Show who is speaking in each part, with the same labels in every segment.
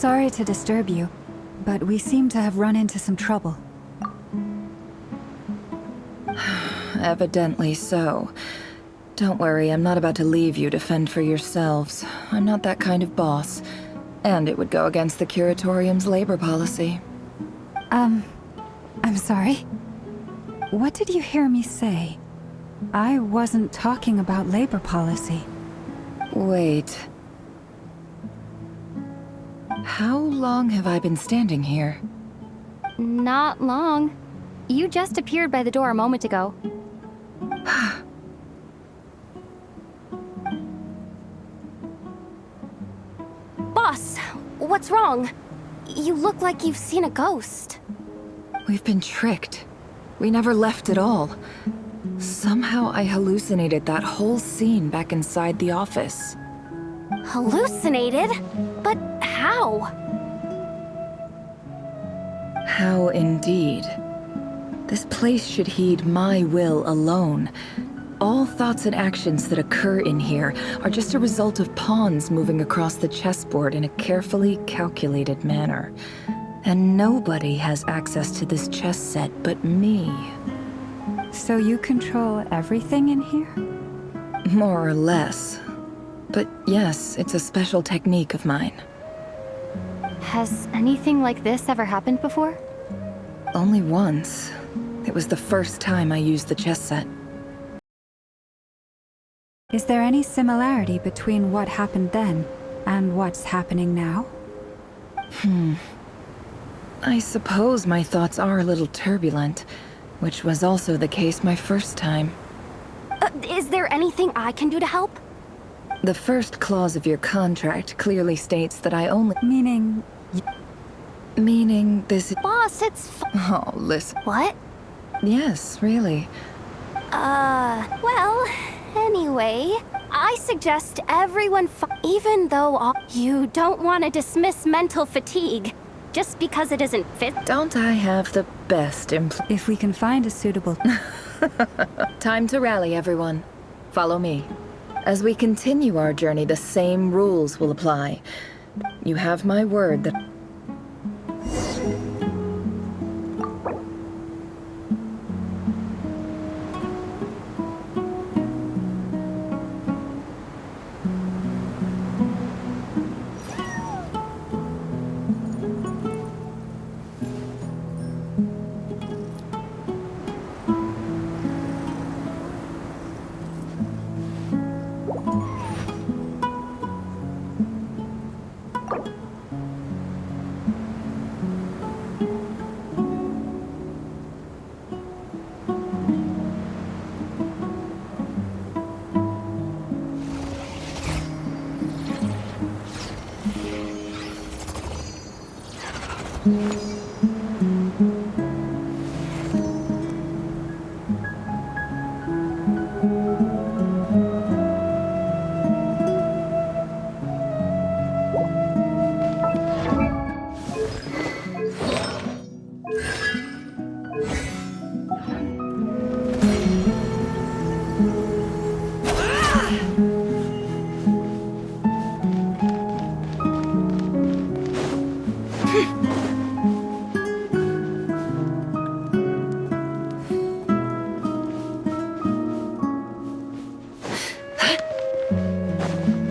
Speaker 1: sorry to disturb you, but we seem to have run into some trouble.
Speaker 2: Evidently so. Don't worry, I'm not about to leave you to fend for yourselves. I'm not that kind of boss. And it would go against the Curatorium's labor policy.
Speaker 1: I'm sorry. What did you hear me say? I wasn't talking about labor policy.
Speaker 2: Wait. How long have I been standing here?
Speaker 3: Not long. You just appeared by the door a moment ago. Boss, what's wrong? You look like you've seen a ghost.
Speaker 2: We've been tricked. We never left at all. Somehow I hallucinated that whole scene back inside the office.
Speaker 3: Hallucinated? But how?
Speaker 2: How indeed. This place should heed my will alone. All thoughts and actions that occur in here are just a result of pawns moving across the chessboard in a carefully calculated manner. And nobody has access to this chess set but me.
Speaker 1: So you control everything in here?
Speaker 2: More or less. But yes, it's a special technique of mine.
Speaker 3: Has anything like this ever happened before?
Speaker 2: Only once. It was the first time I used the chess set.
Speaker 1: Is there any similarity between what happened then and what's happening now?
Speaker 2: I suppose my thoughts are a little turbulent, which was also the case my first time.
Speaker 3: Is there anything I can do to help?
Speaker 2: The first clause of your contract clearly states that I only...
Speaker 1: Meaning...
Speaker 2: Meaning this...
Speaker 3: Boss, it's
Speaker 2: Oh, listen.
Speaker 3: What?
Speaker 2: Yes, really.
Speaker 3: Well, anyway, I suggest everyone even though you don't want to dismiss mental fatigue just because it isn't fit.
Speaker 2: Don't I have the best
Speaker 1: If we can find a suitable...
Speaker 2: Time to rally, everyone. Follow me. As we continue our journey, the same rules will apply. You have my word that...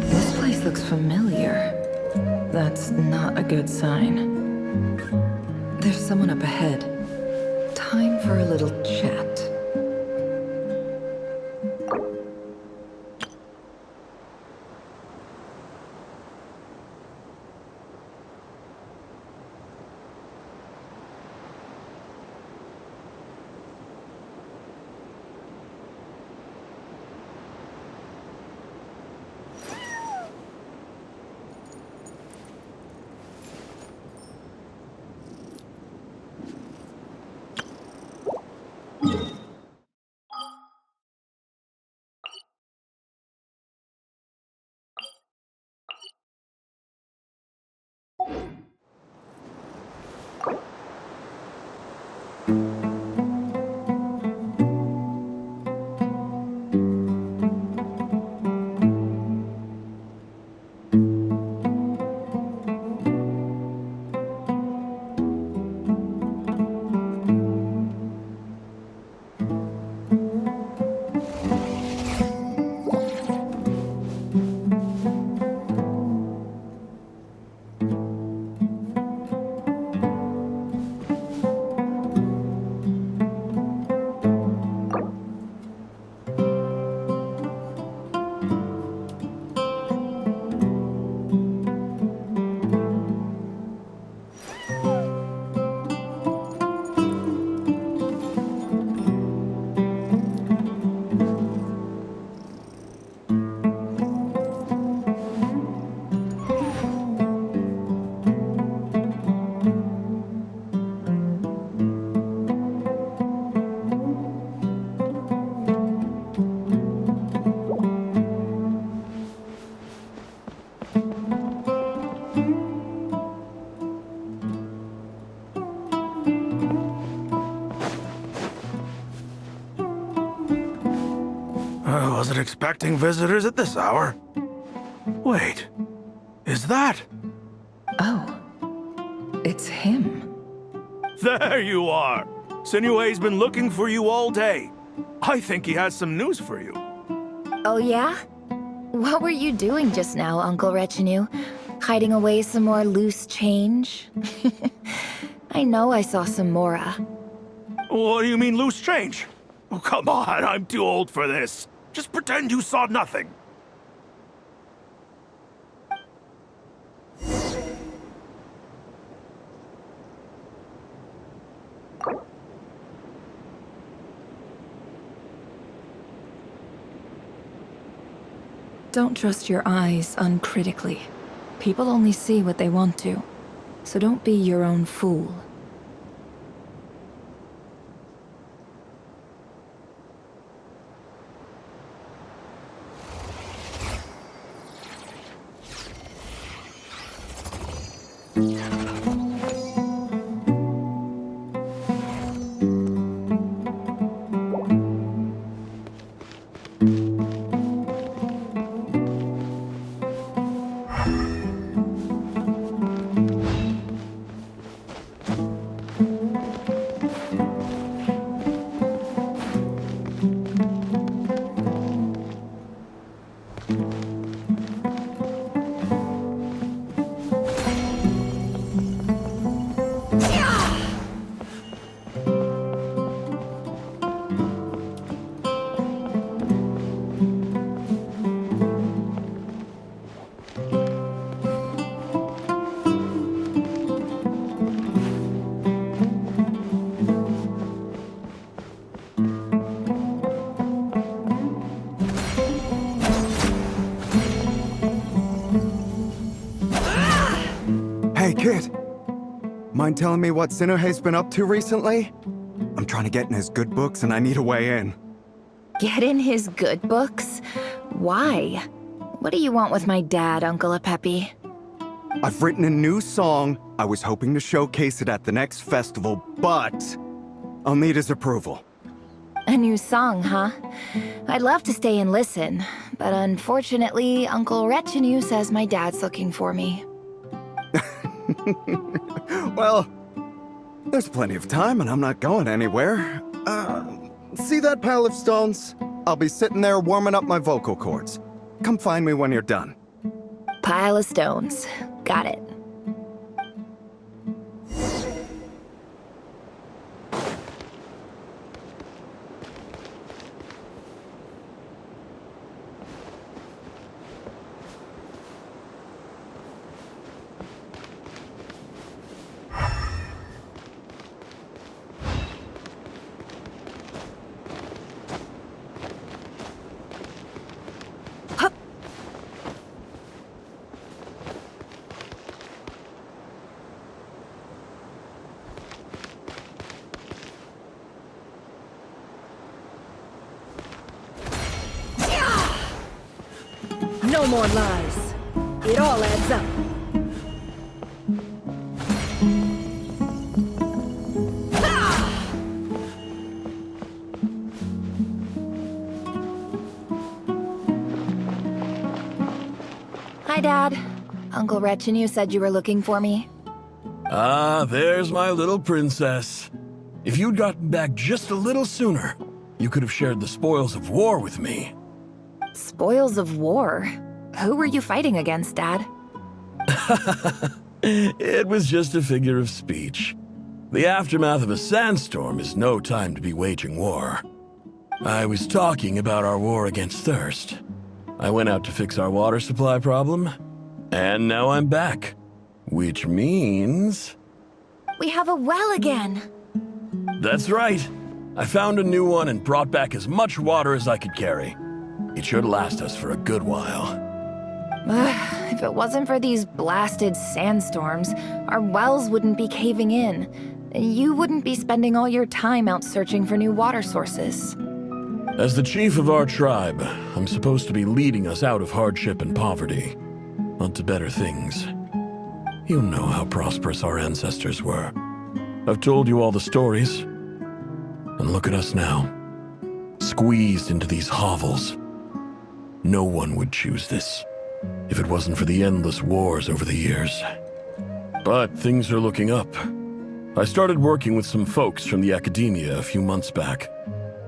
Speaker 2: This place looks familiar. That's not a good sign. There's someone up ahead. Time for a little chat.
Speaker 4: Wasn't expecting visitors at this hour. Wait, is that?
Speaker 2: Oh, it's him.
Speaker 4: There you are! Sinue's been looking for you all day. I think he has some news for you.
Speaker 5: Oh yeah? What were you doing just now, Uncle Retinue? Hiding away some more loose change? I know I saw some Mora.
Speaker 4: What do you mean loose change? Oh, come on, I'm too old for this. Just pretend you saw nothing.
Speaker 2: Don't trust your eyes uncritically. People only see what they want to, so don't be your own fool.
Speaker 6: Hey, kid. Mind telling me what Sinuhe's been up to recently? I'm trying to get in his good books and I need a way in.
Speaker 5: Get in his good books? Why? What do you want with my dad, Uncle Apepi?
Speaker 6: I've written a new song. I was hoping to showcase it at the next festival, but I'll need his approval.
Speaker 5: A new song, huh? I'd love to stay and listen, but unfortunately, Uncle Retinue says my dad's looking for me.
Speaker 6: Well, there's plenty of time and I'm not going anywhere. See that pile of stones? I'll be sitting there warming up my vocal cords. Come find me when you're done.
Speaker 5: Pile of stones. Got it.
Speaker 7: No more lies. It all adds up.
Speaker 5: Hi, Dad. Uncle Retinue said you were looking for me.
Speaker 8: Ah, there's my little princess. If you'd gotten back just a little sooner, you could have shared the spoils of war with me.
Speaker 5: Spoils of war? Who were you fighting against, Dad?
Speaker 8: It was just a figure of speech. The aftermath of a sandstorm is no time to be waging war. I was talking about our war against thirst. I went out to fix our water supply problem, and now I'm back. Which means...
Speaker 5: We have a well again!
Speaker 8: That's right. I found a new one and brought back as much water as I could carry. It should last us for a good while.
Speaker 5: If it wasn't for these blasted sandstorms, our wells wouldn't be caving in. You wouldn't be spending all your time out searching for new water sources.
Speaker 8: As the chief of our tribe, I'm supposed to be leading us out of hardship and poverty, onto better things. You know how prosperous our ancestors were. I've told you all the stories. And look at us now, squeezed into these hovels, No one would choose this, if it wasn't for the endless wars over the years. But things are looking up. I started working with some folks from the academia a few months back.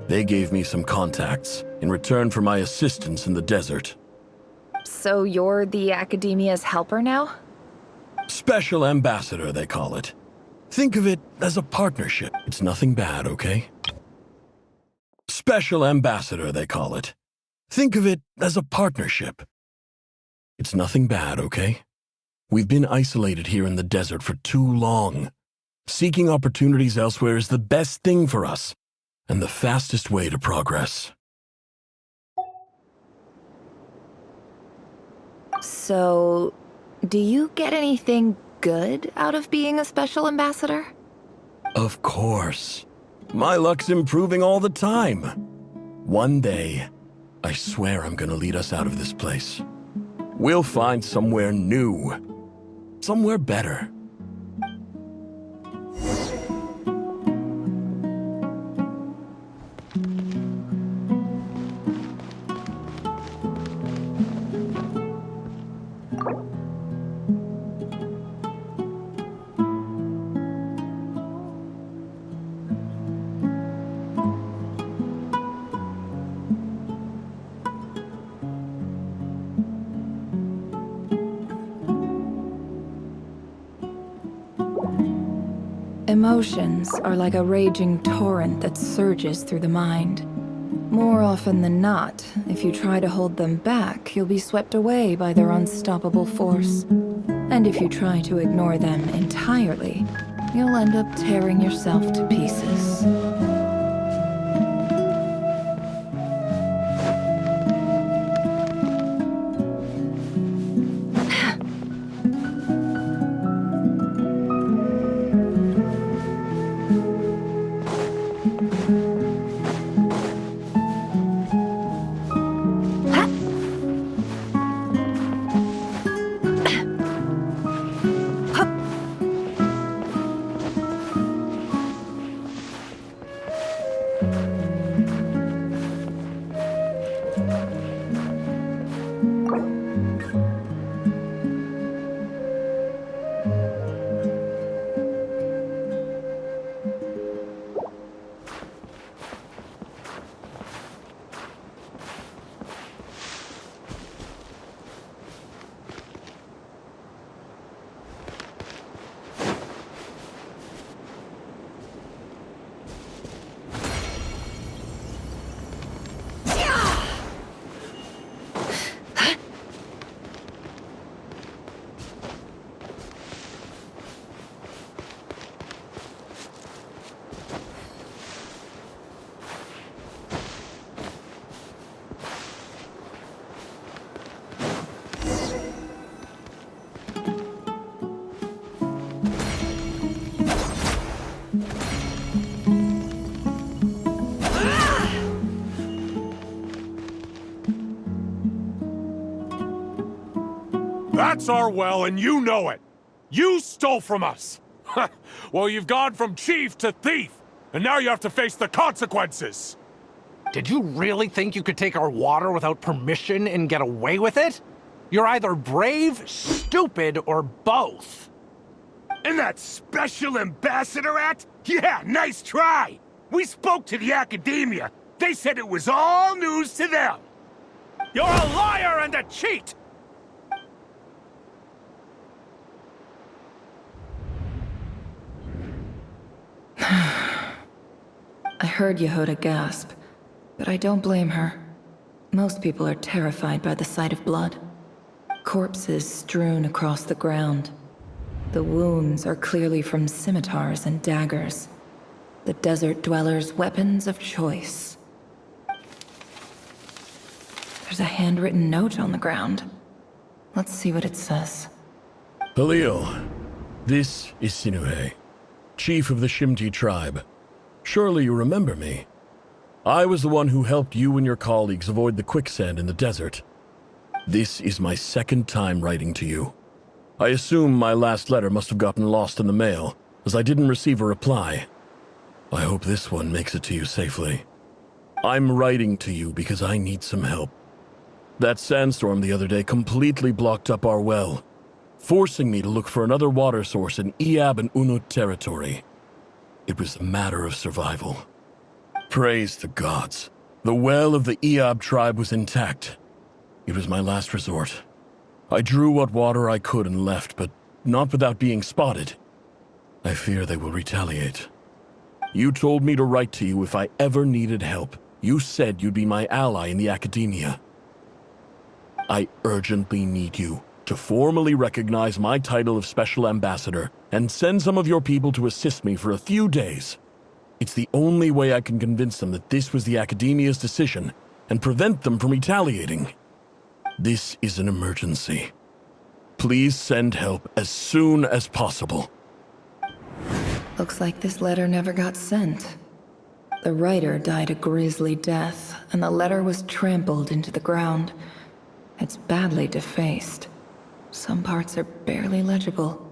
Speaker 8: They gave me some contacts in return for my assistance in the desert.
Speaker 5: So you're the Academia's helper now?
Speaker 8: Special ambassador, they call it. Think of it as a partnership. It's nothing bad, okay? Special ambassador, they call it. Think of it as a partnership. It's nothing bad, okay? We've been isolated here in the desert for too long. Seeking opportunities elsewhere is the best thing for us, and the fastest way to progress.
Speaker 5: So, do you get anything good out of being a special ambassador?
Speaker 8: Of course. My luck's improving all the time. One day, I swear I'm gonna lead us out of this place. We'll find somewhere new. Somewhere better.
Speaker 2: Emotions are like a raging torrent that surges through the mind. More often than not, if you try to hold them back, you'll be swept away by their unstoppable force. And if you try to ignore them entirely, you'll end up tearing yourself to pieces.
Speaker 9: That's our well, and you know it. You stole from us. Well, you've gone from chief to thief, and now you have to face the consequences.
Speaker 10: Did you really think you could take our water without permission and get away with it? You're either brave, stupid, or both.
Speaker 4: And that special ambassador act? Yeah, nice try. We spoke to the academia. They said it was all news to them. You're a liar and a cheat!
Speaker 2: I heard Yehuda gasp, but I don't blame her. Most people are terrified by the sight of blood. Corpses strewn across the ground. The wounds are clearly from scimitars and daggers. The desert dwellers' weapons of choice. There's a handwritten note on the ground. Let's see what it says.
Speaker 8: Halil, this is Sinuhe, chief of the Shimti tribe. Surely you remember me. I was the one who helped you and your colleagues avoid the quicksand in the desert. This is my second time writing to you. I assume my last letter must have gotten lost in the mail, as I didn't receive a reply. I hope this one makes it to you safely. I'm writing to you because I need some help. That sandstorm the other day completely blocked up our well, forcing me to look for another water source in Iab and Unut territory. It was a matter of survival. Praise the gods. The well of the Iab tribe was intact. It was my last resort. I drew what water I could and left, but not without being spotted. I fear they will retaliate. You told me to write to you if I ever needed help. You said you'd be my ally in the academia. I urgently need you to formally recognize my title of Special Ambassador and send some of your people to assist me for a few days. It's the only way I can convince them that this was the academia's decision and prevent them from retaliating. This is an emergency. Please send help as soon as possible.
Speaker 2: Looks like this letter never got sent. The writer died a grisly death, and the letter was trampled into the ground. It's badly defaced. Some parts are barely legible.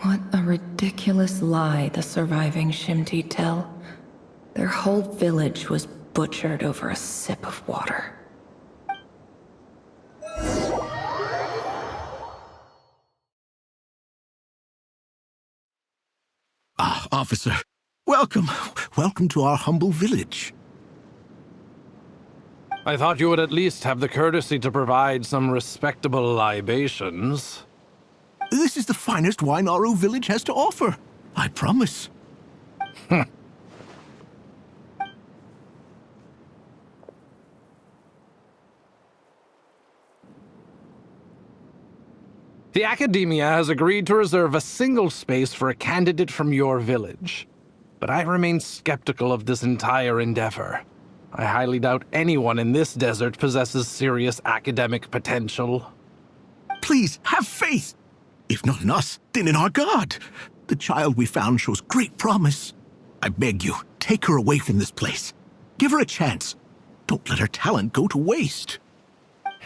Speaker 2: What a ridiculous lie the surviving Shimti tell. Their whole village was butchered over a sip of water.
Speaker 11: Ah, officer. Welcome. Welcome to our humble village.
Speaker 10: I thought you would at least have the courtesy to provide some respectable libations.
Speaker 11: This is the finest wine Aru village has to offer. I promise.
Speaker 10: The Academia has agreed to reserve a single space for a candidate from your village. But I remain skeptical of this entire endeavor. I highly doubt anyone in this desert possesses serious academic potential.
Speaker 11: Please, have faith. If not in us, then in our god. The child we found shows great promise. I beg you, take her away from this place. Give her a chance. Don't let her talent go to waste.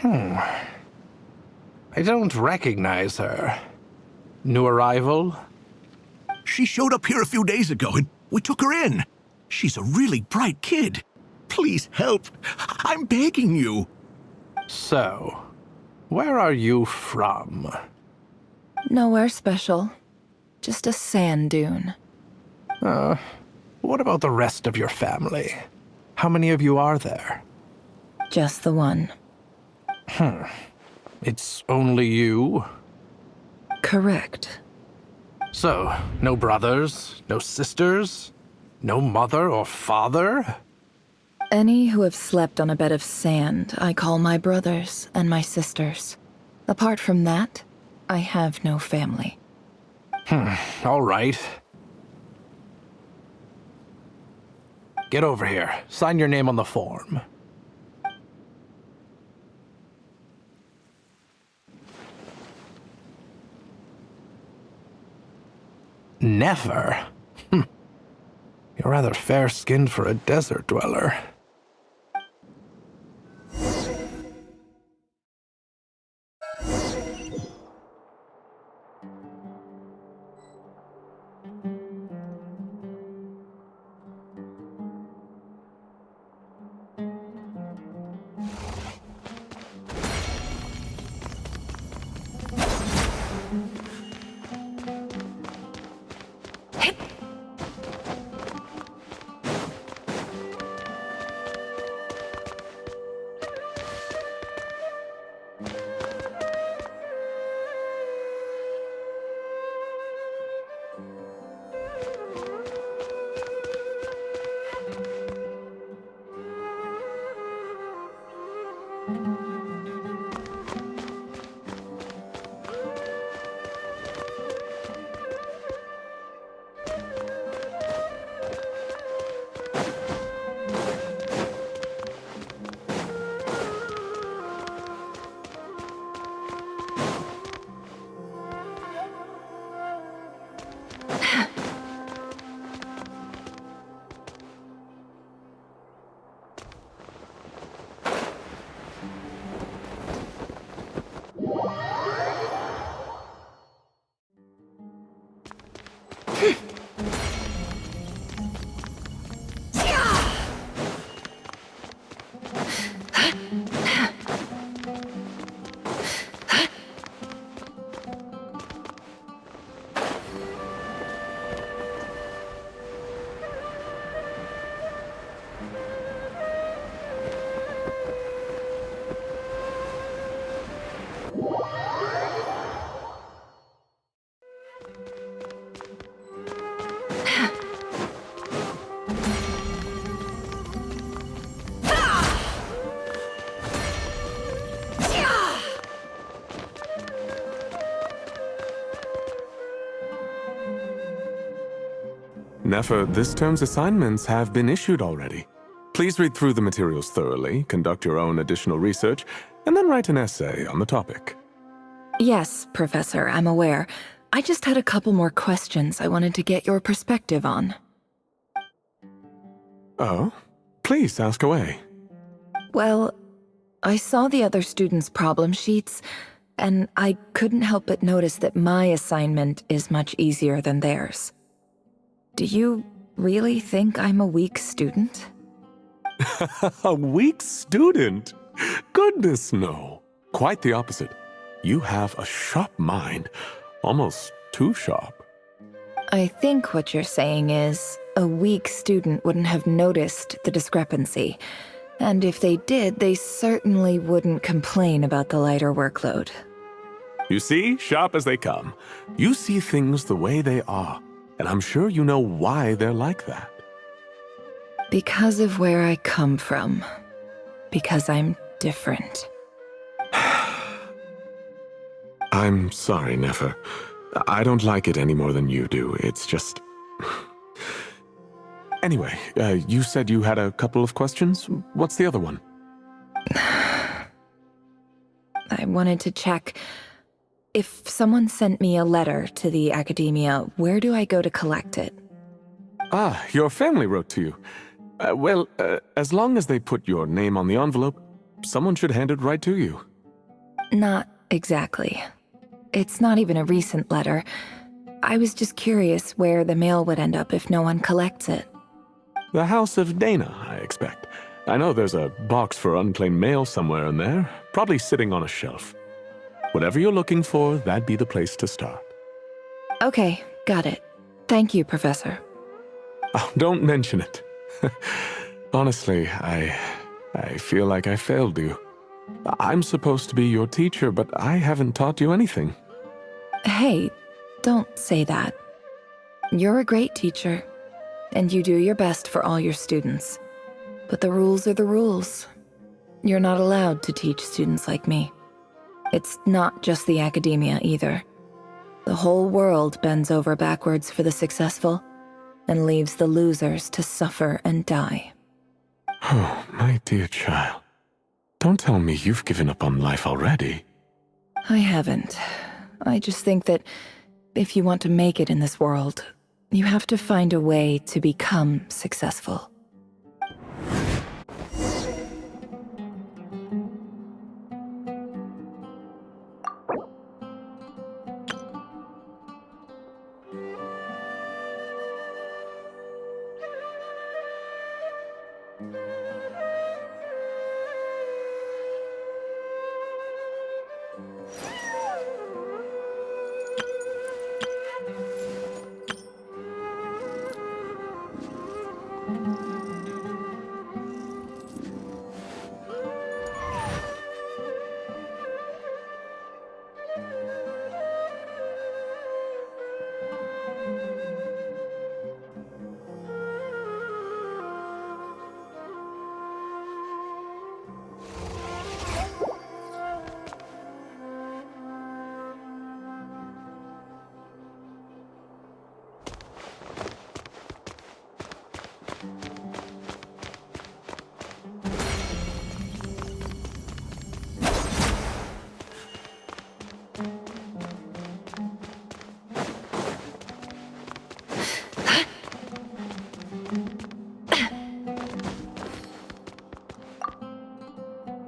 Speaker 10: I don't recognize her. New arrival?
Speaker 11: She showed up here a few days ago and we took her in. She's a really bright kid. Please help. I'm begging you.
Speaker 10: So, where are you from?
Speaker 2: Nowhere special. Just a sand dune.
Speaker 10: What about the rest of your family? How many of you are there?
Speaker 2: Just the one.
Speaker 10: It's only you?
Speaker 2: Correct.
Speaker 10: So, no brothers, no sisters, no mother or father?
Speaker 2: Any who have slept on a bed of sand, I call my brothers and my sisters. Apart from that, I have no family.
Speaker 10: All right. Get over here. Sign your name on the form. Nefer? You're rather fair-skinned for a desert dweller.
Speaker 12: Nefer, this term's assignments have been issued already. Please read through the materials thoroughly, conduct your own additional research, and then write an essay on the topic.
Speaker 2: Yes, Professor, I'm aware. I just had a couple more questions I wanted to get your perspective on.
Speaker 12: Oh? Please ask away.
Speaker 2: Well, I saw the other students' problem sheets, and I couldn't help but notice that my assignment is much easier than theirs. Do you really think I'm a weak student?
Speaker 12: A weak student? Goodness, no. Quite the opposite. You have a sharp mind. Almost too sharp.
Speaker 2: I think what you're saying is, a weak student wouldn't have noticed the discrepancy. And if they did, they certainly wouldn't complain about the lighter workload.
Speaker 12: You see, sharp as they come. You see things the way they are, and I'm sure you know why they're like that.
Speaker 2: Because of where I come from. Because I'm different.
Speaker 12: I'm sorry, Nefer. I don't like it any more than you do. It's just... Anyway, you said you had a couple of questions. What's the other one?
Speaker 2: I wanted to check. If someone sent me a letter to the academia, where do I go to collect it?
Speaker 12: Ah, your family wrote to you. Well, as long as they put your name on the envelope, someone should hand it right to you.
Speaker 2: Not exactly. It's not even a recent letter. I was just curious where the mail would end up if no one collects it.
Speaker 12: The House of Dana, I expect. I know there's a box for unclaimed mail somewhere in there, probably sitting on a shelf. Whatever you're looking for, that'd be the place to start.
Speaker 2: Okay, got it. Thank you, Professor.
Speaker 12: Oh, don't mention it. Honestly, I feel like I failed you. I'm supposed to be your teacher, but I haven't taught you anything.
Speaker 2: Hey, don't say that. You're a great teacher, and you do your best for all your students. But the rules are the rules. You're not allowed to teach students like me. It's not just the academia either. The whole world bends over backwards for the successful, and leaves the losers to suffer and die.
Speaker 12: Oh, my dear child. Don't tell me you've given up on life already.
Speaker 2: I haven't. I just think that if you want to make it in this world, you have to find a way to become successful.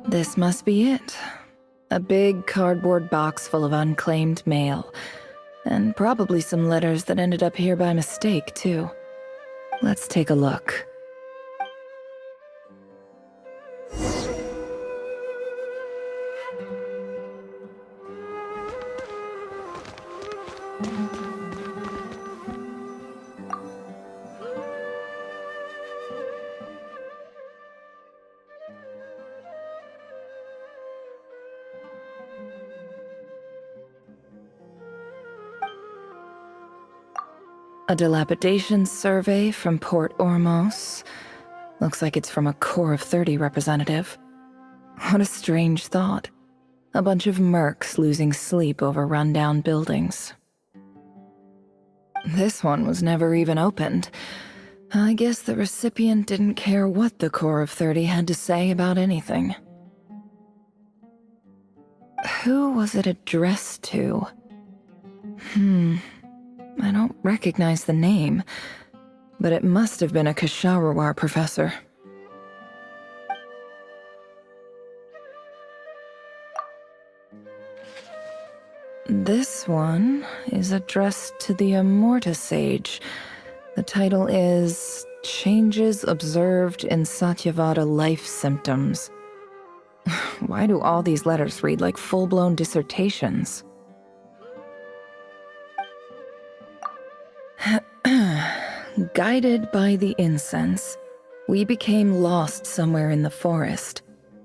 Speaker 2: This must be it. A big cardboard box full of unclaimed mail. And probably some letters that ended up here by mistake, too. Let's take a look. A dilapidation survey from Port Ormos. Looks like it's from a Core of 30 representative. What a strange thought. A bunch of mercs losing sleep over rundown buildings. This one was never even opened. I guess the recipient didn't care what the Core of 30 had to say about anything. Who was it addressed to? I don't recognize the name, but it must have been a Kasharawar professor. This one is addressed to the Amorta Sage. The title is Changes Observed in Satyavada Life Symptoms. Why do all these letters read like full-blown dissertations? Guided by the incense, we became lost somewhere in the forest.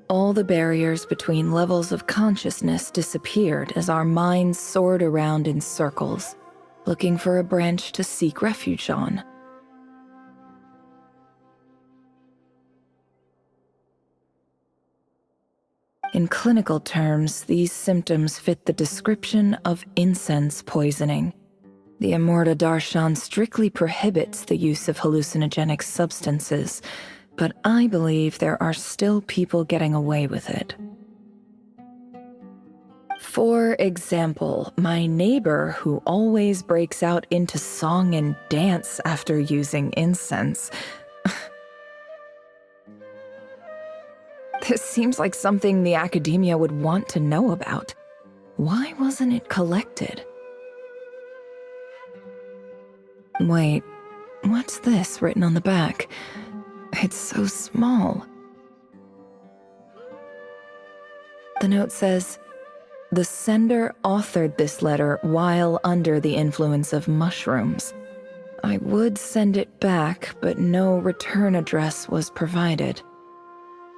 Speaker 2: All the barriers between levels of consciousness disappeared as our minds soared around in circles, looking for a branch to seek refuge on. In clinical terms, these symptoms fit the description of incense poisoning. The Amorta Darshan strictly prohibits the use of hallucinogenic substances, but I believe there are still people getting away with it. For example, my neighbor who always breaks out into song and dance after using incense. This seems like something the academia would want to know about. Why wasn't it collected? Wait, what's this written on the back? It's so small. The note says, "The sender authored this letter while under the influence of mushrooms. I would send it back, but no return address was provided.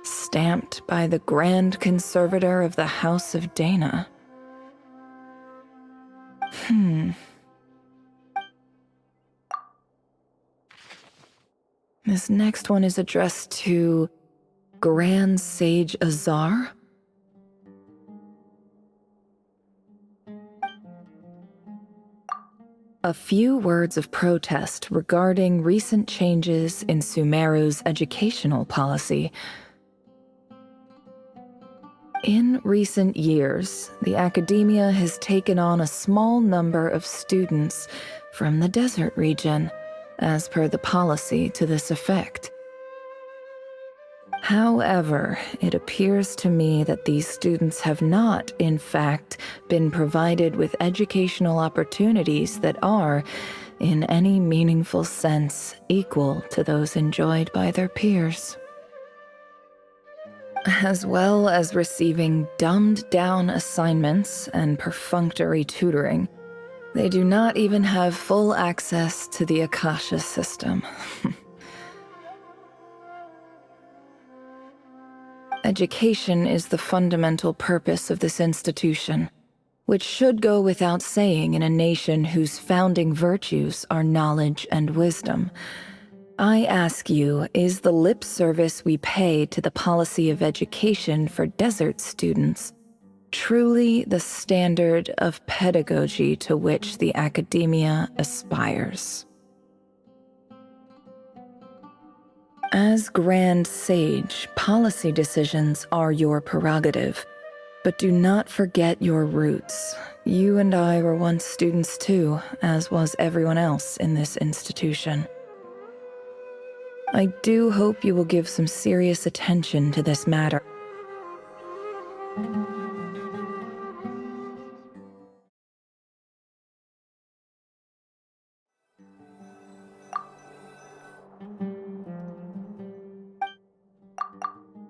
Speaker 2: Stamped by the Grand Conservator of the House of Dana." This next one is addressed to Grand Sage Azar? A few words of protest regarding recent changes in Sumeru's educational policy. In recent years, the academia has taken on a small number of students from the desert region, as per the policy to this effect. However, it appears to me that these students have not, in fact, been provided with educational opportunities that are, in any meaningful sense, equal to those enjoyed by their peers. As well as receiving dumbed-down assignments and perfunctory tutoring, they do not even have full access to the Akasha system. Education is the fundamental purpose of this institution, which should go without saying in a nation whose founding virtues are knowledge and wisdom. I ask you, is the lip service we pay to the policy of education for desert students truly the standard of pedagogy to which the academia aspires? As Grand Sage, policy decisions are your prerogative, but do not forget your roots. You and I were once students too, as was everyone else in this institution. I do hope you will give some serious attention to this matter.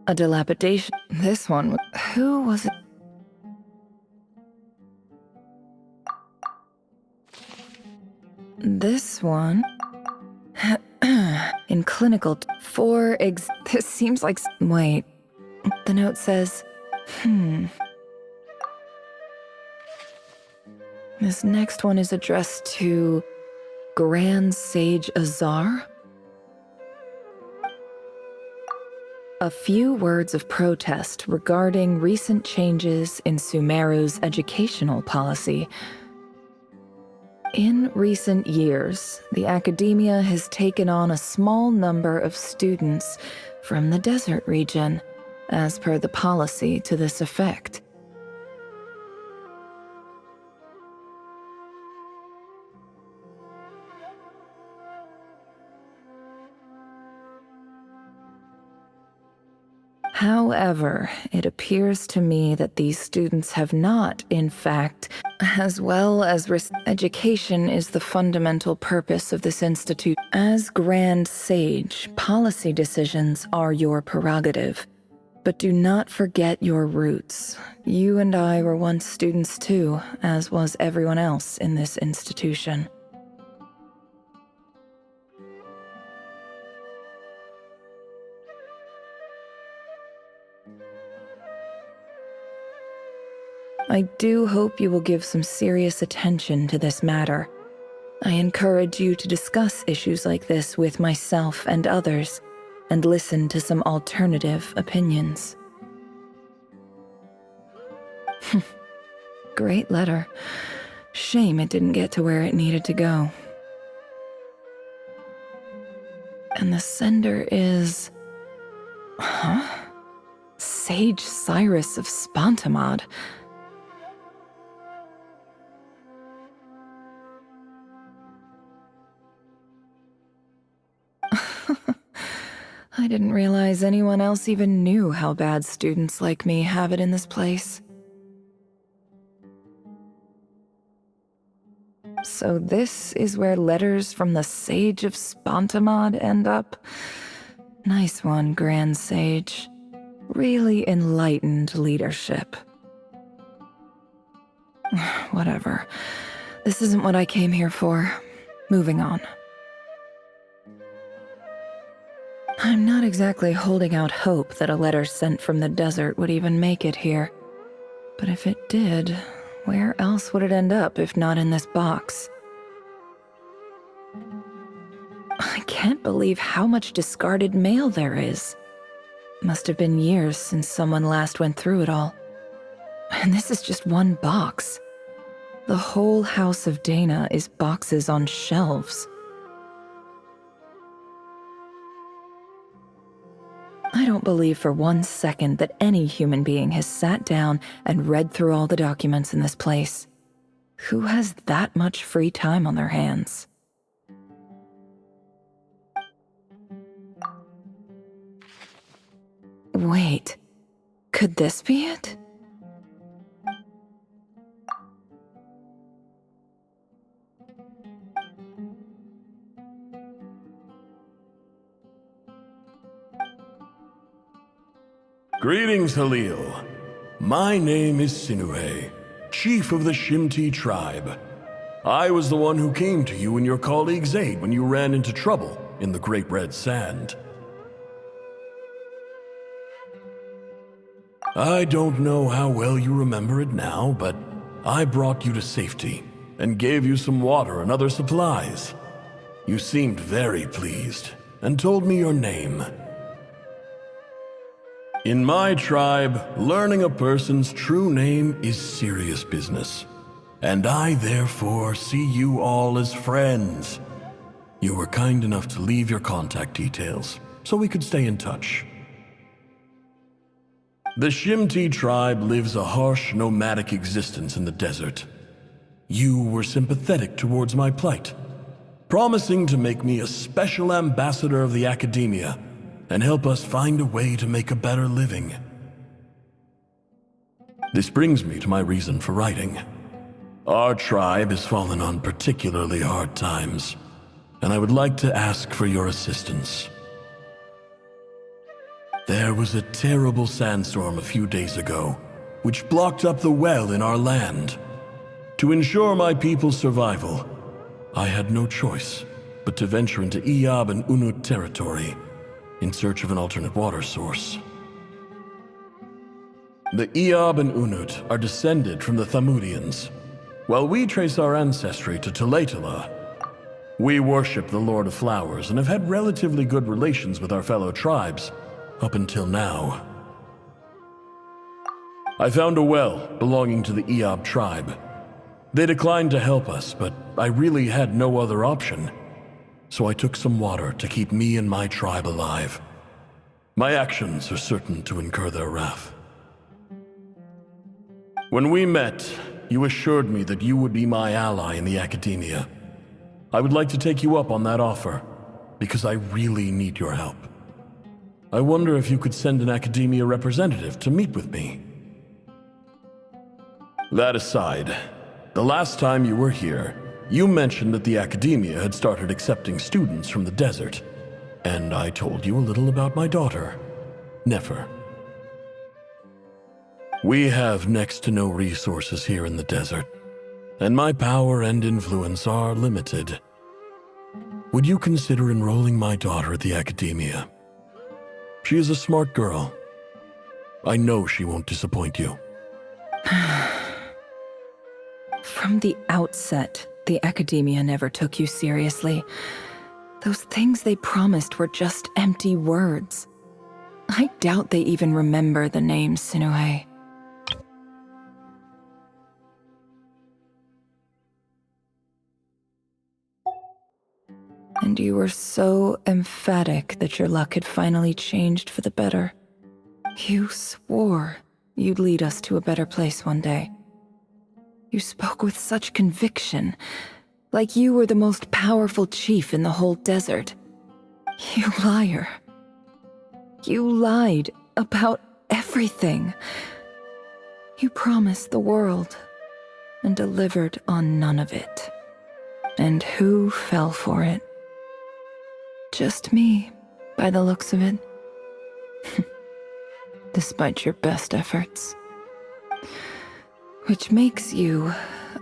Speaker 2: A dilapidation. This one. Who was it? This one. In clinical. This seems like. Wait. The note says. This next one is addressed to Grand Sage Azar? A few words of protest regarding recent changes in Sumeru's educational policy. In recent years, the academia has taken on a small number of students from the desert region, as per the policy to this effect. However, it appears to me that these students have not, in fact, as well as education is the fundamental purpose of this institute. As Grand Sage, policy decisions are your prerogative. But do not forget your roots. You and I were once students too, as was everyone else in this institution. I do hope you will give some serious attention to this matter. I encourage you to discuss issues like this with myself and others, and listen to some alternative opinions. Great letter. Shame it didn't get to where it needed to go. And the sender is... Huh? Sage Cyrus of Spontamod. I didn't realize anyone else even knew how bad students like me have it in this place. So this is where letters from the Sage of Spontamod end up? Nice one, Grand Sage. Really enlightened leadership. Whatever. This isn't what I came here for. Moving on. I'm not exactly holding out hope that a letter sent from the desert would even make it here. But if it did, where else would it end up if not in this box? I can't believe how much discarded mail there is. Must have been years since someone last went through it all. And this is just one box. The whole house of Dana is boxes on shelves. I don't believe for 1 second that any human being has sat down and read through all the documents in this place. Who has that much free time on their hands? Wait, could this be it?
Speaker 8: Greetings, Halil. My name is Sinuhe, chief of the Shimti tribe. I was the one who came to you and your colleague's aid when you ran into trouble in the Great Red Sand. I don't know how well you remember it now, but I brought you to safety and gave you some water and other supplies. You seemed very pleased and told me your name. In my tribe, learning a person's true name is serious business, and I therefore see you all as friends. You were kind enough to leave your contact details, so we could stay in touch. The Shimti tribe lives a harsh, nomadic existence in the desert. You were sympathetic towards my plight, promising to make me a special ambassador of the academia and help us find a way to make a better living. This brings me to my reason for writing. Our tribe has fallen on particularly hard times, and I would like to ask for your assistance. There was a terrible sandstorm a few days ago, which blocked up the well in our land. To ensure my people's survival, I had no choice but to venture into Iyab and Unut territory in search of an alternate water source. The Iyab and Unut are descended from the Thamudians, while we trace our ancestry to Tulatala. We worship the Lord of Flowers and have had relatively good relations with our fellow tribes up until now. I found a well belonging to the Iyab tribe. They declined to help us, but I really had no other option. So I took some water to keep me and my tribe alive. My actions are certain to incur their wrath. When we met, you assured me that you would be my ally in the academia. I would like to take you up on that offer, because I really need your help. I wonder if you could send an academia representative to meet with me. That aside, the last time you were here, you mentioned that the academia had started accepting students from the desert, and I told you a little about my daughter, Nefer. We have next to no resources here in the desert, and my power and influence are limited. Would you consider enrolling my daughter at the academia? She is a smart girl. I know she won't disappoint you.
Speaker 2: From the outset, the academia never took you seriously. Those things they promised were just empty words. I doubt they even remember the name Sinuhe. And you were so emphatic that your luck had finally changed for the better. You swore you'd lead us to a better place one day. You spoke with such conviction, like you were the most powerful chief in the whole desert. You liar. You lied about everything. You promised the world and delivered on none of it. And who fell for it? Just me, by the looks of it. Despite your best efforts. Which makes you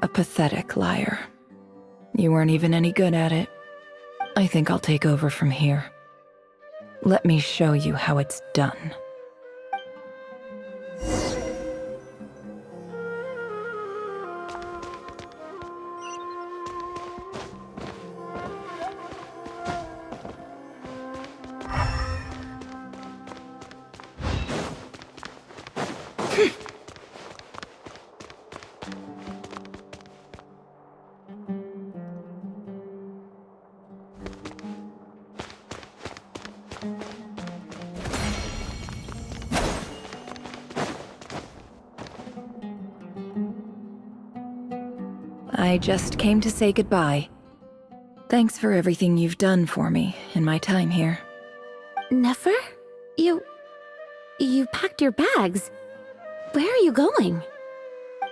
Speaker 2: a pathetic liar. You weren't even any good at it. I think I'll take over from here. Let me show you how it's done. I just came to say goodbye. Thanks for everything you've done for me in my time here.
Speaker 3: Nefer? You packed your bags. Where are you going?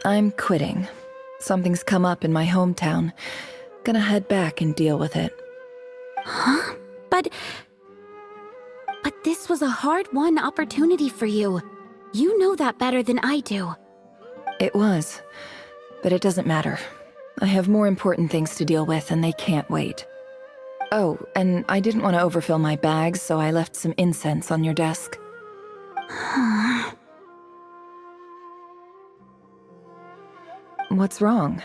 Speaker 2: I'm quitting. Something's come up in my hometown. Gonna head back and deal with it.
Speaker 3: Huh? But this was a hard-won opportunity for you. You know that better than I do.
Speaker 2: It was, but it doesn't matter. I have more important things to deal with, and they can't wait. Oh, and I didn't want to overfill my bags, so I left some incense on your desk. What's wrong?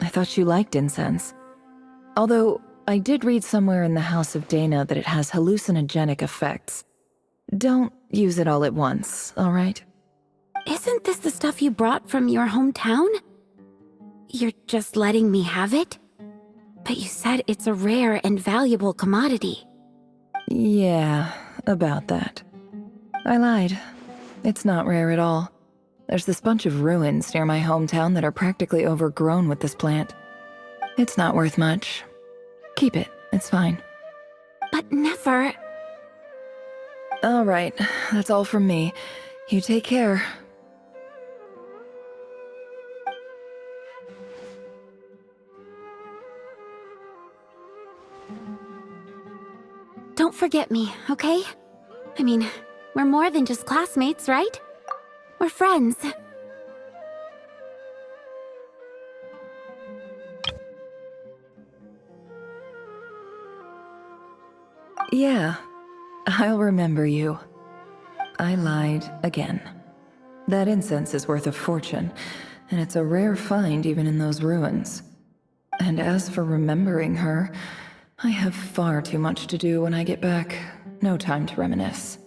Speaker 2: I thought you liked incense. Although, I did read somewhere in the House of Dana that it has hallucinogenic effects. Don't use it all at once, all right?
Speaker 3: Isn't this the stuff you brought from your hometown? You're just letting me have it? But you said it's a rare and valuable commodity.
Speaker 2: Yeah, about that. I lied. It's not rare at all. There's this bunch of ruins near my hometown that are practically overgrown with this plant. It's not worth much. Keep it, it's fine.
Speaker 3: But Nefer...
Speaker 2: All right, that's all from me. You take care.
Speaker 3: Don't forget me, okay? I mean, we're more than just classmates, right? We're friends.
Speaker 2: Yeah, I'll remember you. I lied again. That incense is worth a fortune, and it's a rare find even in those ruins. And as for remembering her, I have far too much to do when I get back. No time to reminisce.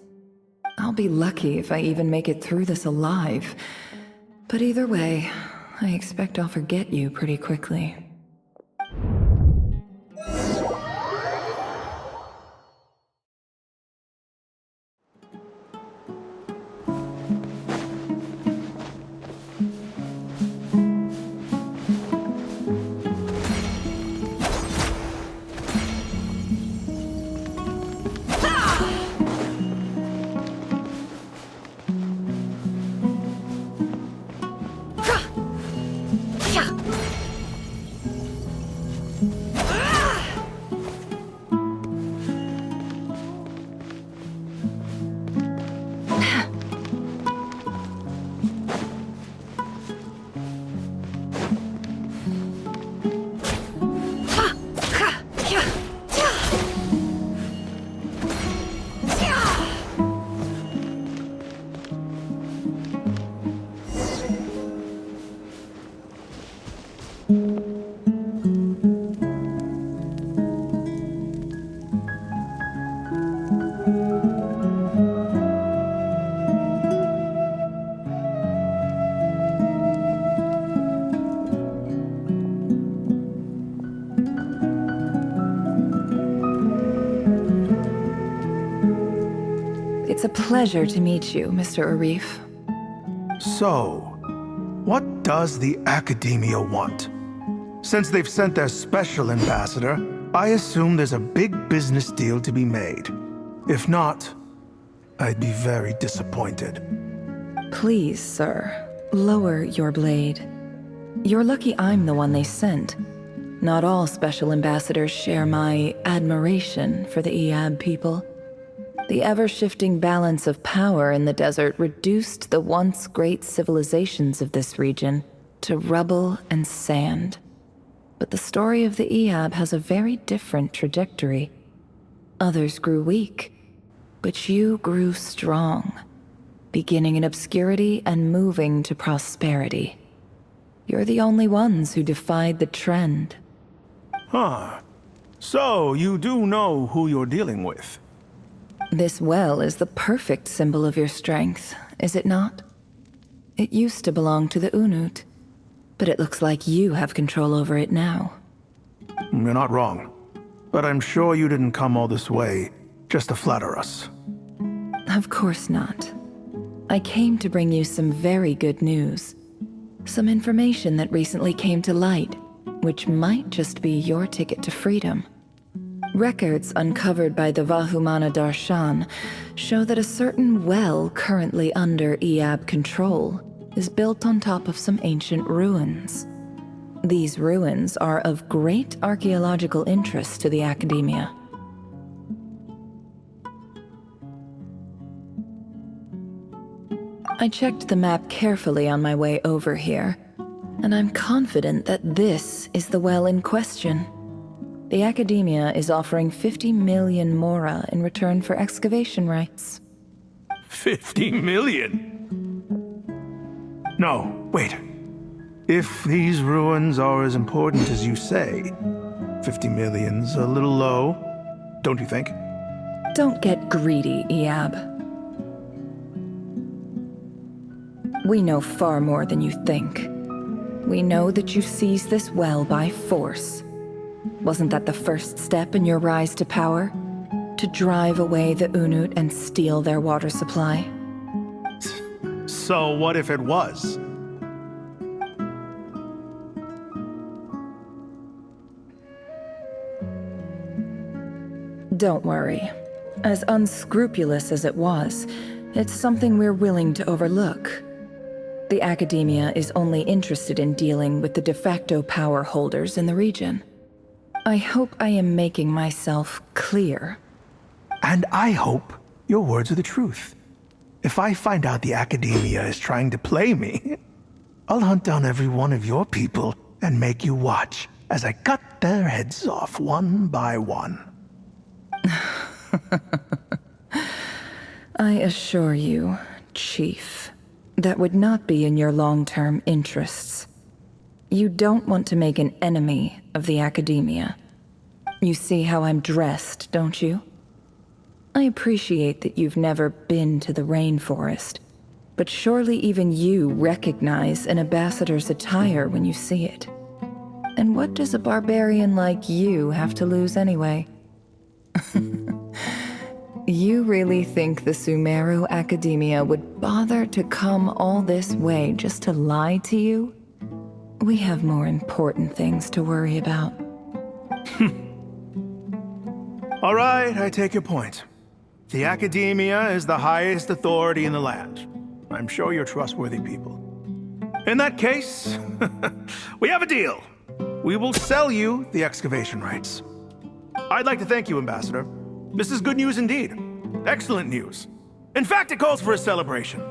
Speaker 2: I'll be lucky if I even make it through this alive. But either way, I expect I'll forget you pretty quickly. It's a pleasure to meet you, Mr. Arif.
Speaker 13: So, what does the Academia want? Since they've sent their special ambassador, I assume there's a big business deal to be made. If not, I'd be very disappointed.
Speaker 2: Please, sir, lower your blade. You're lucky I'm the one they sent. Not all special ambassadors share my admiration for the Iab people. The ever-shifting balance of power in the desert reduced the once great civilizations of this region to rubble and sand. But the story of the Iab has a very different trajectory. Others grew weak, but you grew strong, beginning in obscurity and moving to prosperity. You're the only ones who defied the trend.
Speaker 13: Huh. So, you do know who you're dealing with?
Speaker 2: This well is the perfect symbol of your strength, is it not? It used to belong to the Unut, but it looks like you have control over it now.
Speaker 13: You're not wrong. But I'm sure you didn't come all this way just to flatter us.
Speaker 2: Of course not. I came to bring you some very good news. Some information that recently came to light, which might just be your ticket to freedom. Records uncovered by the Vahumana Darshan show that a certain well currently under Iab control is built on top of some ancient ruins. These ruins are of great archaeological interest to the Academia. I checked the map carefully on my way over here, and I'm confident that this is the well in question. The Academia is offering 50 million mora in return for excavation rights.
Speaker 13: 50 million? No, wait. If these ruins are as important as you say, 50 million's a little low, don't you think?
Speaker 2: Don't get greedy, Iab. We know far more than you think. We know that you seized this well by force. Wasn't that the first step in your rise to power? To drive away the Unut and steal their water supply?
Speaker 13: So what if it was?
Speaker 2: Don't worry. As unscrupulous as it was, it's something we're willing to overlook. The Academia is only interested in dealing with the de facto power holders in the region. I hope I am making myself clear.
Speaker 13: And I hope your words are the truth. If I find out the Academia is trying to play me, I'll hunt down every one of your people and make you watch as I cut their heads off one by one.
Speaker 2: I assure you, Chief, that would not be in your long-term interests. You don't want to make an enemy of the Academia. You see how I'm dressed, don't you? I appreciate that you've never been to the rainforest, but surely even you recognize an ambassador's attire when you see it. And what does a barbarian like you have to lose anyway? You really think the Sumeru Academia would bother to come all this way just to lie to you? We have more important things to worry about.
Speaker 13: All right, I take your point. The Academia is the highest authority in the land. I'm sure you're trustworthy people. In that case, we have a deal. We will sell you the excavation rights. I'd like to thank you, Ambassador. This is good news indeed. Excellent news. In fact, it calls for a celebration.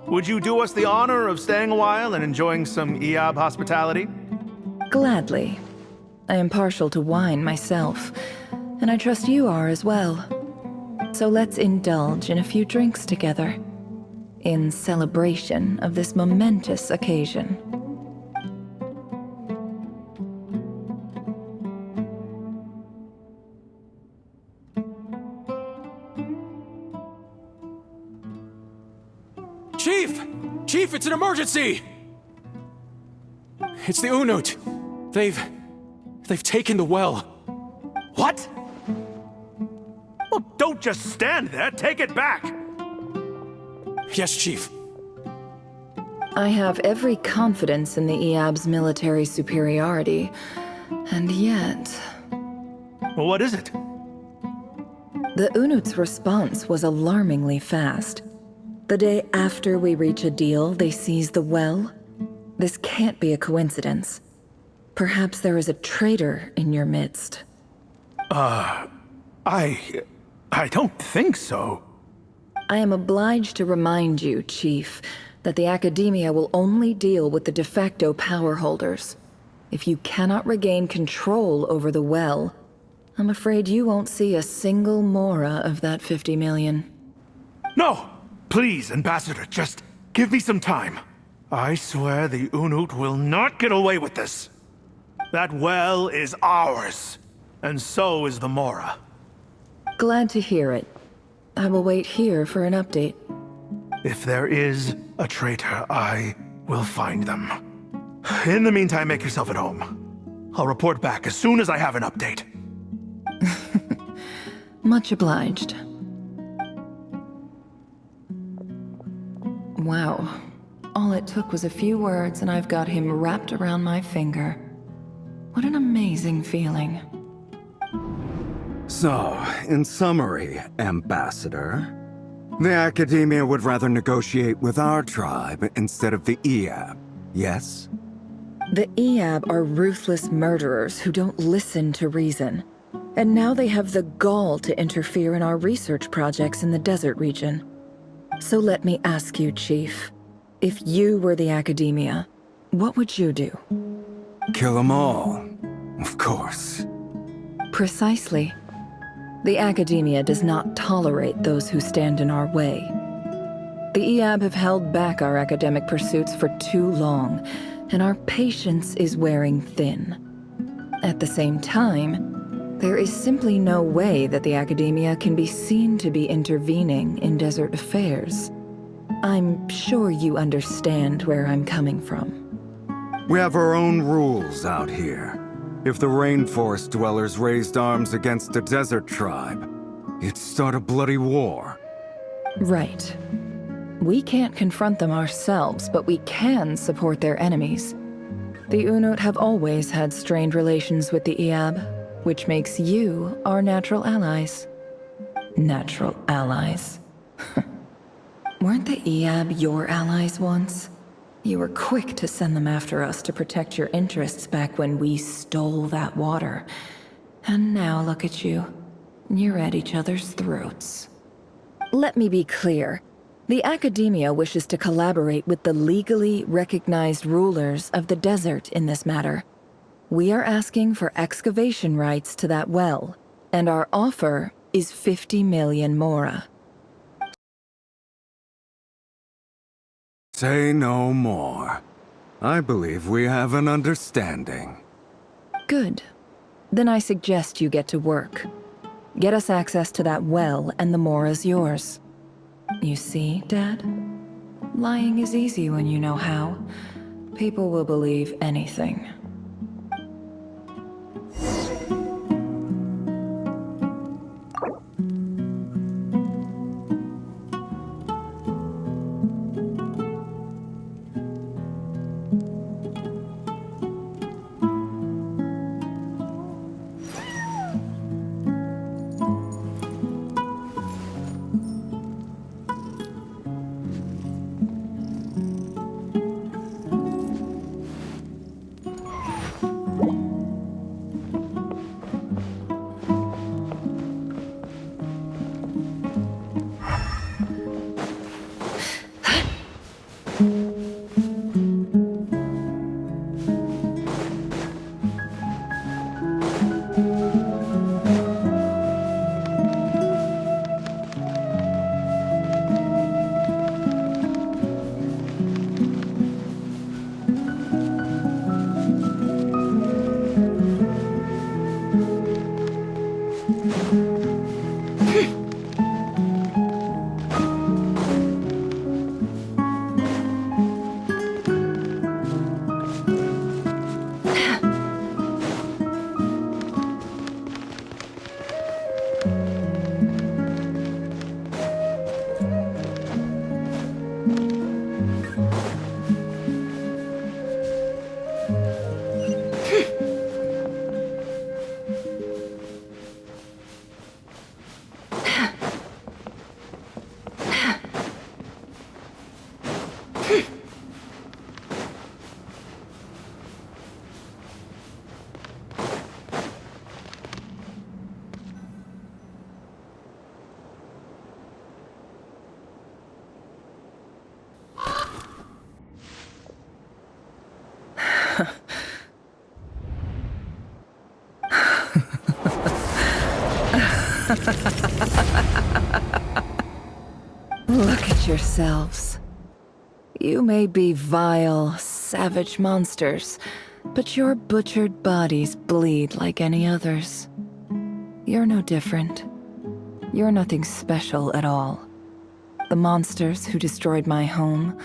Speaker 13: Would you do us the honor of staying a while and enjoying some Eab hospitality?
Speaker 2: Gladly. I am partial to wine myself, and I trust you are as well. So let's indulge in a few drinks together, in celebration of this momentous occasion.
Speaker 14: Chief! Chief, it's an emergency! It's the Unut. They've taken the well.
Speaker 13: What? Well, don't just stand there. Take it back.
Speaker 14: Yes, Chief.
Speaker 2: I have every confidence in the Eab's military superiority, and yet...
Speaker 13: Well, what is it?
Speaker 2: The Unut's response was alarmingly fast. The day after we reach a deal, they seize the well. This can't be a coincidence. Perhaps there is a traitor in your midst.
Speaker 13: I don't think so.
Speaker 2: I am obliged to remind you, Chief, that the Academia will only deal with the de facto power holders. If you cannot regain control over the well, I'm afraid you won't see a single mora of that 50 million.
Speaker 13: No! Please, Ambassador, just give me some time. I swear the Unut will not get away with this. That well is ours, and so is the mora.
Speaker 2: Glad to hear it. I will wait here for an update.
Speaker 13: If there is a traitor, I will find them. In the meantime, make yourself at home. I'll report back as soon as I have an update.
Speaker 2: Much obliged. Wow. All it took was a few words and I've got him wrapped around my finger. What an amazing feeling.
Speaker 6: So, in summary, Ambassador, the Academia would rather negotiate with our tribe instead of the Eab, yes?
Speaker 2: The Eab are ruthless murderers who don't listen to reason. And now they have the gall to interfere in our research projects in the desert region. So let me ask you, Chief, if you were the Academia, what would you do?
Speaker 6: Kill them all, of course.
Speaker 2: Precisely. The Academia does not tolerate those who stand in our way. The Eab have held back our academic pursuits for too long, and our patience is wearing thin. At the same time, there is simply no way that the Academia can be seen to be intervening in desert affairs. I'm sure you understand where I'm coming from.
Speaker 6: We have our own rules out here. If the rainforest dwellers raised arms against a desert tribe, it'd start a bloody war.
Speaker 2: Right. We can't confront them ourselves, but we can support their enemies. The Unut have always had strained relations with the Eab, which makes you our natural allies. Natural allies. Weren't the Eab your allies once? You were quick to send them after us to protect your interests back when we stole that water. And now look at you. You're at each other's throats. Let me be clear. The Academia wishes to collaborate with the legally recognized rulers of the desert in this matter. We are asking for excavation rights to that well, and our offer is 50 million mora.
Speaker 6: Say no more. I believe we have an understanding.
Speaker 2: Good. Then I suggest you get to work. Get us access to that well, and the mora's yours. You see, Dad? Lying is easy when you know how. People will believe anything. Look at yourselves. You may be vile, savage monsters, but your butchered bodies bleed like any others. You're no different. You're nothing special at all. The monsters who destroyed my home,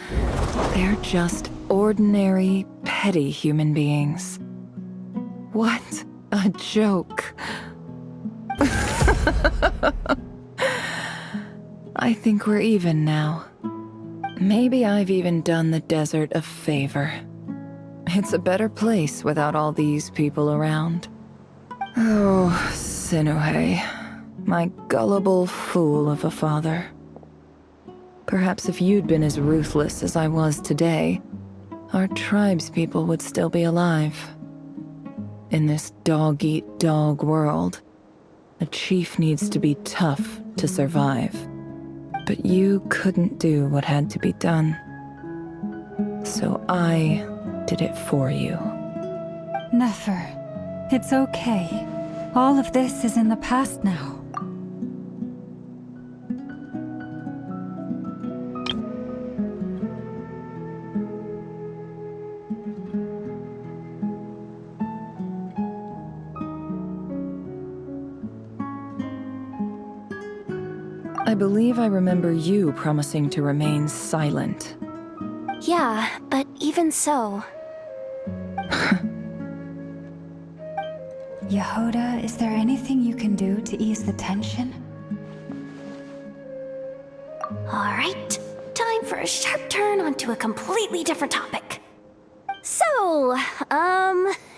Speaker 2: they're just ordinary, petty human beings. What a joke. I think we're even now. Maybe I've even done the desert a favor. It's a better place without all these people around. Oh, Sinuhe, my gullible fool of a father. Perhaps if you'd been as ruthless as I was today, our tribespeople would still be alive. In this dog-eat-dog world, a chief needs to be tough to survive. But you couldn't do what had to be done. So I did it for you.
Speaker 1: Nefer, it's okay. All of this is in the past now.
Speaker 2: I believe I remember you promising to remain silent.
Speaker 3: Yeah, but even so.
Speaker 1: Yehoda, is there anything you can do to ease the tension?
Speaker 3: Alright, time for a sharp turn onto a completely different topic. So,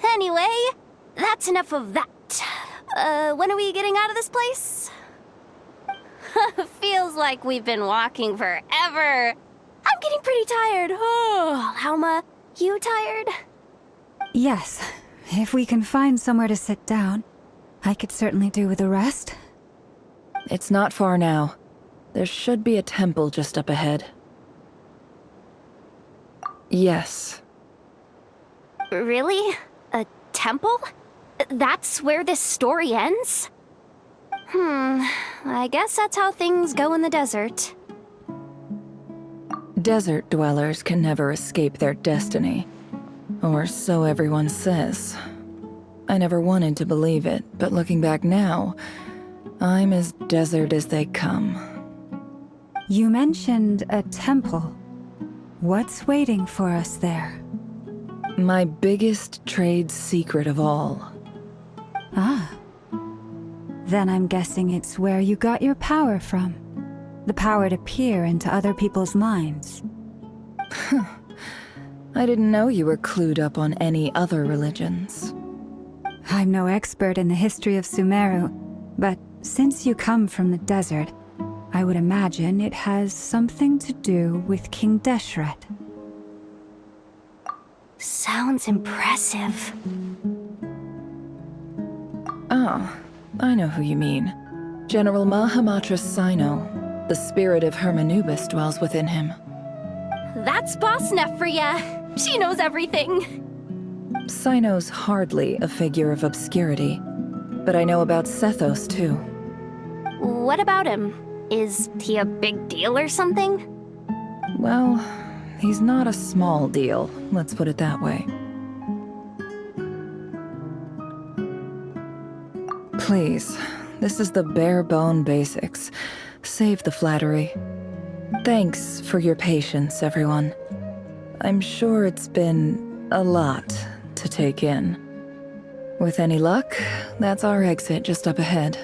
Speaker 3: anyway, that's enough of that. When are we getting out of this place? Feels like we've been walking forever. I'm getting pretty tired. Oh, Alma, you tired?
Speaker 1: Yes. If we can find somewhere to sit down, I could certainly do with a rest.
Speaker 2: It's not far now. There should be a temple just up ahead. Yes.
Speaker 3: Really? A temple? That's where this story ends? I guess that's how things go in the desert.
Speaker 2: Desert dwellers can never escape their destiny. Or so everyone says. I never wanted to believe it, but looking back now, I'm as desert as they come.
Speaker 1: You mentioned a temple. What's waiting for us there?
Speaker 2: My biggest trade secret of all.
Speaker 1: Ah. Then I'm guessing it's where you got your power from. The power to peer into other people's minds.
Speaker 2: I didn't know you were clued up on any other religions.
Speaker 1: I'm no expert in the history of Sumeru, but since you come from the desert, I would imagine it has something to do with King Deshret.
Speaker 3: Sounds impressive.
Speaker 2: Oh, I know who you mean. General Mahamatra Sino. The spirit of Hermanubis dwells within him.
Speaker 3: That's Boss Nefer, yeah. She knows everything.
Speaker 2: Sino's hardly a figure of obscurity, but I know about Sethos too.
Speaker 3: What about him? Is he a big deal or something?
Speaker 2: Well, he's not a small deal, let's put it that way. Please, this is the bare-bone basics. Save the flattery. Thanks for your patience, everyone. I'm sure it's been a lot to take in. With any luck, that's our exit just up ahead.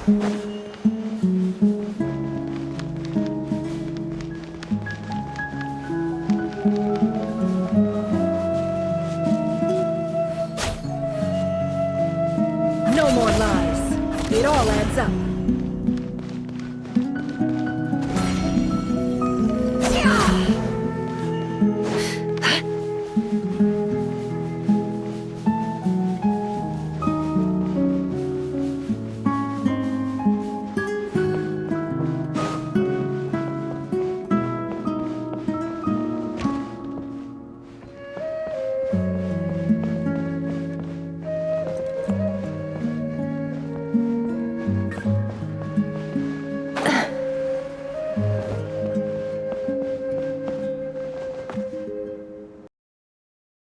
Speaker 7: No more lies. It all adds up.